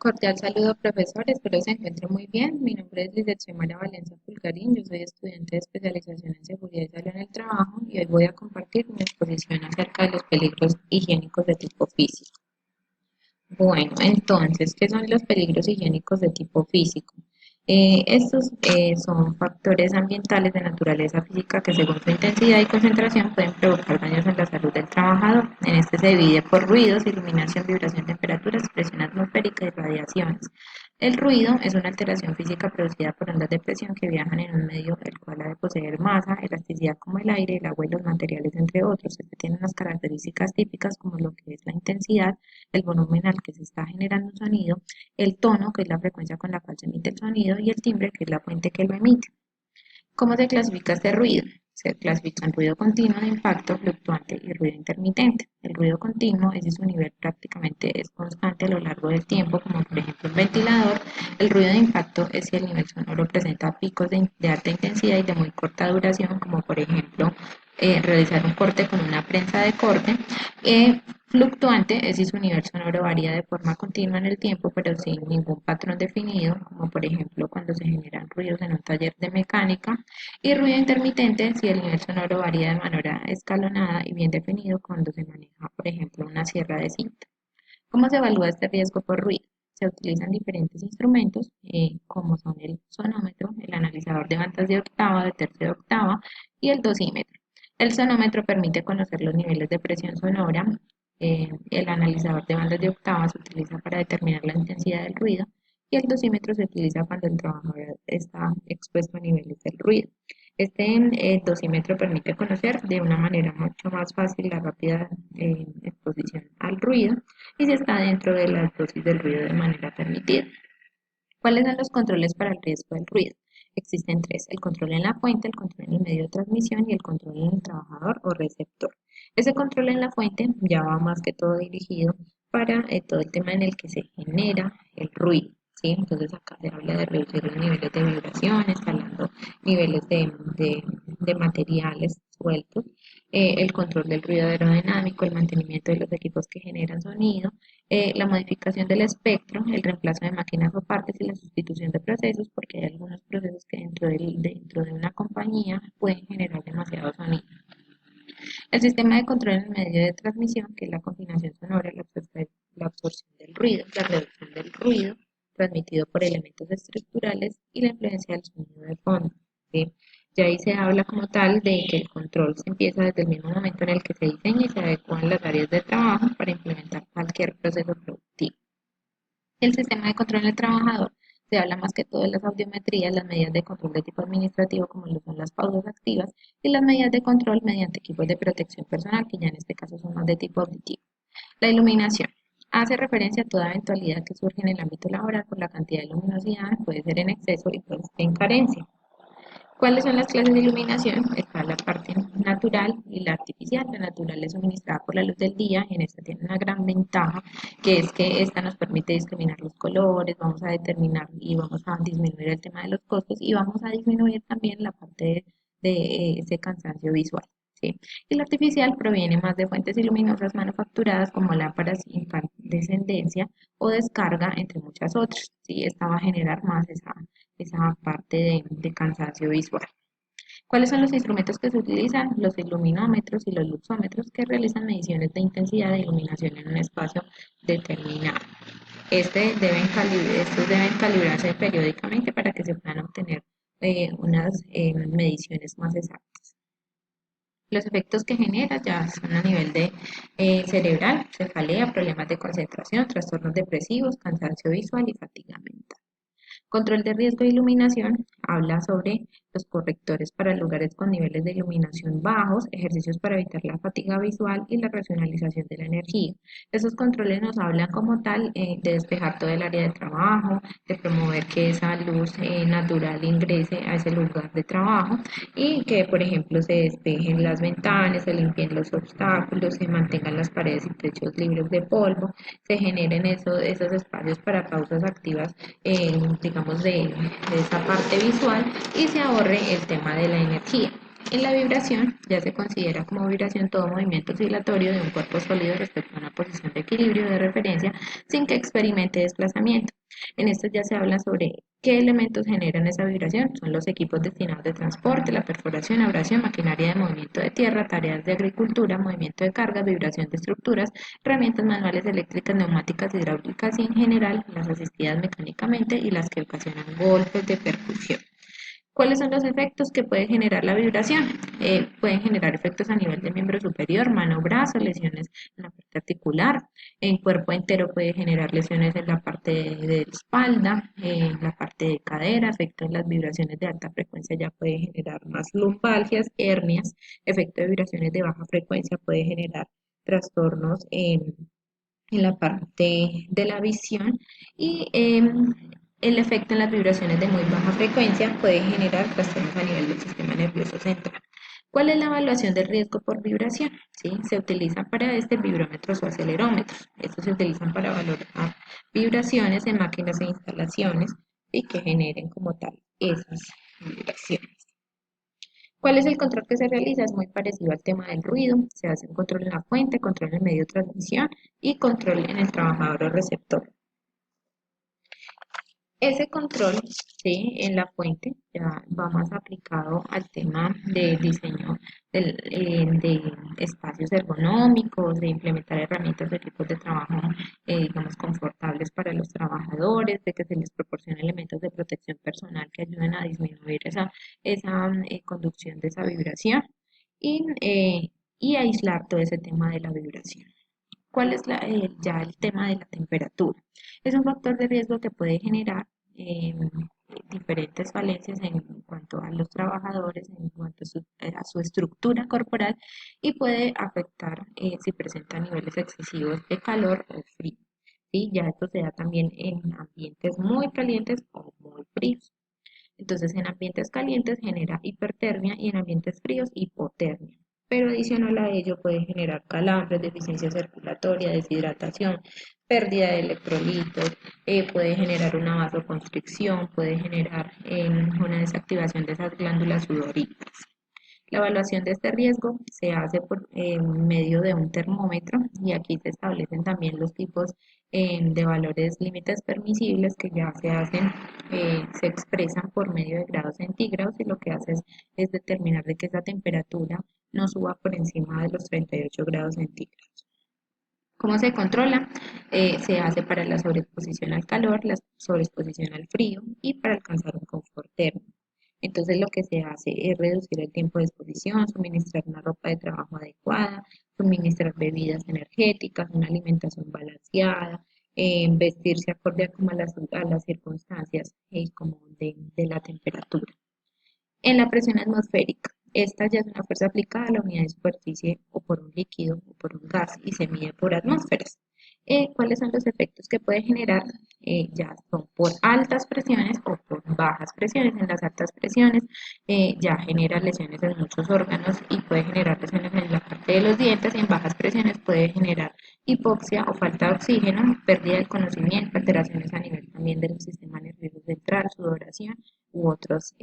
Cordial saludo, profesor. Espero se encuentre muy bien. Mi nombre es Lizeth Xiomara Valencia Pulgarín. Yo soy estudiante de especialización en seguridad y salud en el trabajo y hoy voy a compartir mi exposición acerca de los peligros higiénicos de tipo físico. Bueno, entonces, ¿qué son los peligros higiénicos de tipo físico? Estos son factores ambientales de naturaleza física que según su intensidad y concentración pueden provocar daños en la salud del trabajador. En este se divide por ruidos, iluminación, vibración, temperaturas, presión atmosférica y radiaciones. El ruido es una alteración física producida por ondas de presión que viajan en un medio el cual ha de poseer masa, elasticidad como el aire, el agua y los materiales, entre otros. Este tiene unas características típicas como lo que es la intensidad, el volumen al que se está generando un sonido, el tono, que es la frecuencia con la cual se emite el sonido, y el timbre, que es la fuente que lo emite. ¿Cómo se clasifica este ruido? Se clasifica en ruido continuo de impacto, fluctuante y ruido intermitente. El ruido continuo es si su nivel prácticamente es constante a lo largo del tiempo, como por ejemplo un ventilador. El ruido de impacto es si el nivel sonoro presenta picos de alta intensidad y de muy corta duración, como por ejemplo realizar un corte con una prensa de corte. Fluctuante es si su nivel sonoro varía de forma continua en el tiempo, pero sin ningún patrón definido, como por ejemplo cuando se generan ruidos en un taller de mecánica. Y ruido intermitente si el nivel sonoro varía de manera escalonada y bien definido cuando se maneja, por ejemplo, una sierra de cinta. ¿Cómo se evalúa este riesgo por ruido? Se utilizan diferentes instrumentos, como son el sonómetro, el analizador de bandas de octava, de tercia de octava y el dosímetro. El sonómetro permite conocer los niveles de presión sonora. El analizador de bandas de octava se utiliza para determinar la intensidad del ruido y el dosímetro se utiliza cuando el trabajador está expuesto a niveles del ruido. Este dosímetro permite conocer de una manera mucho más fácil la rápida exposición al ruido y si está dentro de las dosis del ruido de manera permitida. ¿Cuáles son los controles para el riesgo del ruido? Existen tres: el control en la fuente, el control en el medio de transmisión y el control en el trabajador o receptor. Ese control en la fuente ya va más que todo dirigido para todo el tema en el que se genera el ruido. ¿Sí? Entonces acá se habla de reducir los niveles de vibración, instalando niveles de materiales sueltos, el control del ruido aerodinámico, el mantenimiento de los equipos que generan sonido, la modificación del espectro, el reemplazo de máquinas o partes y la sustitución de procesos, porque hay algunos procesos que dentro de una compañía pueden generar demasiado sonido. El sistema de control en el medio de transmisión, que es la continuación sonora, la absorción del ruido, la reducción del ruido transmitido por elementos estructurales y la influencia del sonido de fondo. ¿Sí? Ya ahí se habla como tal de que el control se empieza desde el mismo momento en el que se diseña y se adecuan las áreas de trabajo para implementar cualquier proceso productivo. El sistema de control del trabajador se habla más que todo de las audiometrías, las medidas de control de tipo administrativo, como lo son las pausas activas, y las medidas de control mediante equipos de protección personal, que ya en este caso son más de tipo auditivo. La iluminación hace referencia a toda eventualidad que surge en el ámbito laboral por la cantidad de luminosidad, puede ser en exceso y puede ser en carencia. ¿Cuáles son las clases de iluminación? Está la parte natural y la artificial. La natural es suministrada por la luz del día y en esta tiene una gran ventaja, que es que esta nos permite discriminar los colores, vamos a determinar y vamos a disminuir el tema de los costos y vamos a disminuir también la parte de ese cansancio visual. ¿Sí? Y la artificial proviene más de fuentes luminosas manufacturadas como lámparas incandescencia o descarga, entre muchas otras. ¿Sí? Esta va a generar más esa parte de cansancio visual. ¿Cuáles son los instrumentos que se utilizan? Los iluminómetros y los luxómetros, que realizan mediciones de intensidad de iluminación en un espacio determinado. Estos deben calibrarse periódicamente para que se puedan obtener unas mediciones más exactas. Los efectos que genera ya son a nivel de cerebral, cefalea, problemas de concentración, trastornos depresivos, cansancio visual y fatiga mental. Control de riesgo de iluminación habla sobre los correctores para lugares con niveles de iluminación bajos, ejercicios para evitar la fatiga visual y la racionalización de la energía. Esos controles nos hablan como tal de despejar todo el área de trabajo, de promover que esa luz natural ingrese a ese lugar de trabajo y que, por ejemplo, se despejen las ventanas, se limpien los obstáculos, se mantengan las paredes y techos libres de polvo, se generen esos espacios para pausas activas, digamos, de esa parte visual y se ahorre el tema de la energía. En la vibración ya se considera como vibración todo movimiento oscilatorio de un cuerpo sólido respecto a una posición de equilibrio de referencia sin que experimente desplazamiento. En esto ya se habla sobre qué elementos generan esa vibración. Son los equipos destinados de transporte, la perforación, abrasión, maquinaria de movimiento de tierra, tareas de agricultura, movimiento de cargas, vibración de estructuras, herramientas manuales eléctricas, neumáticas, hidráulicas y en general las asistidas mecánicamente y las que ocasionan golpes de percusión. ¿Cuáles son los efectos que puede generar la vibración? Pueden generar efectos a nivel de miembro superior, mano, brazo, lesiones en la parte articular, en cuerpo entero puede generar lesiones en la parte de la espalda, en la parte de cadera, efecto en las vibraciones de alta frecuencia ya puede generar más lumbalgias, hernias, efecto de vibraciones de baja frecuencia puede generar trastornos en la parte de la visión y el efecto en las vibraciones de muy baja frecuencia puede generar trastornos a nivel del sistema nervioso central. ¿Cuál es la evaluación del riesgo por vibración? ¿Sí? Se utilizan para este vibrómetros o acelerómetros. Estos se utilizan para valorar vibraciones en máquinas e instalaciones y que generen como tal esas vibraciones. ¿Cuál es el control que se realiza? Es muy parecido al tema del ruido. Se hace un control en la fuente, control en el medio de transmisión y control en el trabajador o receptor. Ese control, ¿sí? En la fuente ya va más aplicado al tema de diseño de espacios ergonómicos, de implementar herramientas de equipos de trabajo, digamos, confortables para los trabajadores, de que se les proporcione elementos de protección personal que ayuden a disminuir esa conducción de esa vibración y aislar todo ese tema de la vibración. ¿Cuál es ya el tema de la temperatura? Es un factor de riesgo que puede generar diferentes falencias en cuanto a los trabajadores, en cuanto a su estructura corporal y puede afectar si presenta niveles excesivos de calor o frío. ¿Sí? Ya esto se da también en ambientes muy calientes o muy fríos. Entonces, en ambientes calientes genera hipertermia y en ambientes fríos hipotermia. Pero adicional a ello puede generar calambres, deficiencia circulatoria, deshidratación, pérdida de electrolitos, puede generar una vasoconstricción, puede generar una desactivación de esas glándulas sudoríparas. La evaluación de este riesgo se hace por medio de un termómetro y aquí se establecen también los tipos de valores límites permisibles que ya se hacen, se expresan por medio de grados centígrados y lo que hace es determinar de que esa temperatura no suba por encima de los 38 grados centígrados. ¿Cómo se controla? Se hace para la sobreexposición al calor, la sobreexposición al frío y para alcanzar un confort térmico. Entonces lo que se hace es reducir el tiempo de exposición, suministrar una ropa de trabajo adecuada, suministrar bebidas energéticas, una alimentación balanceada, vestirse acorde a, como a las circunstancias como de la temperatura. En la presión atmosférica, esta ya es una fuerza aplicada a la unidad de superficie o por un líquido o por un gas y se mide por atmósferas. ¿Cuáles son los efectos que puede generar? Ya son por altas presiones o por bajas presiones. En las altas presiones ya genera lesiones en muchos órganos y puede generar lesiones en la parte de los dientes. En bajas presiones puede generar hipoxia o falta de oxígeno, pérdida de conocimiento, alteraciones a nivel también del sistema nervioso central, sudoración u otros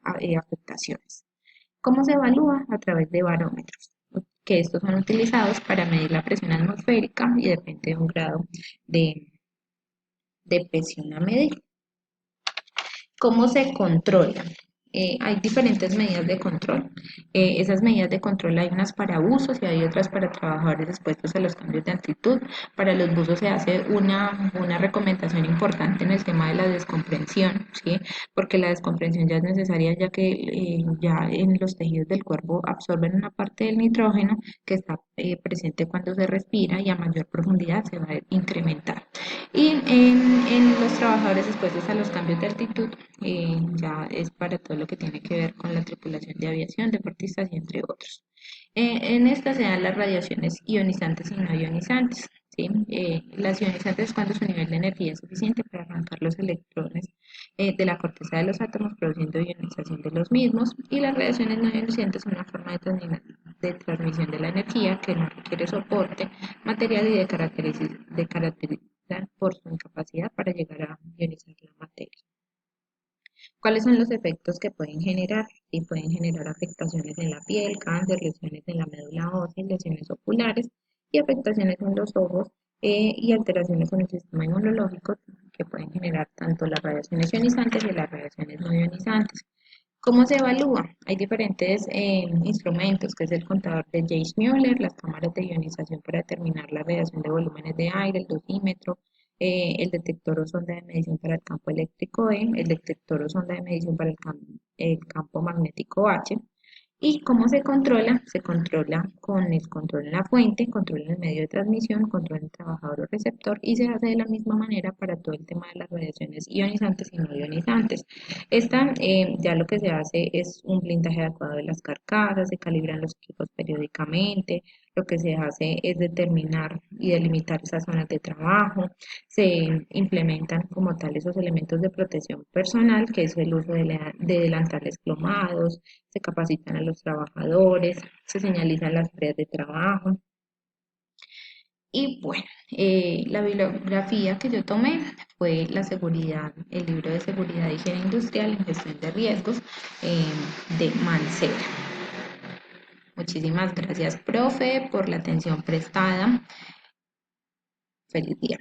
afectaciones. ¿Cómo se evalúa? A través de barómetros, que estos son utilizados para medir la presión atmosférica y depende de un grado de, de presión a medir. ¿Cómo se controla? Hay diferentes medidas de control. Esas medidas de control hay unas para buzos y hay otras para trabajadores expuestos a los cambios de altitud. Para los buzos se hace una recomendación importante en el tema de la descomprensión, ¿sí? Porque la descomprensión ya es necesaria ya que ya en los tejidos del cuerpo absorben una parte del nitrógeno que está presente cuando se respira y a mayor profundidad se va a incrementar. Y en los trabajadores expuestos a los cambios de altitud, ya es para todo lo que tiene que ver con la tripulación de aviación, deportistas y entre otros. En esta se dan las radiaciones ionizantes y no ionizantes. ¿Sí? Las ionizantes es cuando su nivel de energía es suficiente para arrancar los electrones de la corteza de los átomos, produciendo ionización de los mismos. Y las radiaciones no ionizantes son una forma de transmisión de la energía que no requiere soporte material y de caracterizar por su incapacidad para llegar a ionizar la materia. ¿Cuáles son los efectos que pueden generar? y pueden generar afectaciones en la piel, cáncer, lesiones en la médula ósea, lesiones oculares y afectaciones en los ojos y alteraciones en el sistema inmunológico que pueden generar tanto las radiaciones ionizantes y las radiaciones no ionizantes. ¿Cómo se evalúa? Hay diferentes instrumentos, que es el contador de Jayce-Muller, las cámaras de ionización para determinar la radiación de volúmenes de aire, el dosímetro, el detector o sonda de medición para el campo eléctrico E, el detector o sonda de medición para el campo magnético H. ¿Y cómo se controla? Se controla con el control en la fuente, control en el medio de transmisión, control en el trabajador o receptor y se hace de la misma manera para todo el tema de las radiaciones ionizantes y no ionizantes. Esta, ya lo que se hace es un blindaje adecuado de las carcasas, se calibran los equipos periódicamente, lo que se hace es determinar y delimitar esas zonas de trabajo, se implementan como tal esos elementos de protección personal, que es el uso de delantales plomados, se capacitan a los trabajadores, se señalizan las áreas de trabajo. Y bueno, la bibliografía que yo tomé fue la seguridad, el libro de seguridad y higiene industrial en gestión de riesgos de Mancera. Muchísimas gracias, profe, por la atención prestada. Feliz día.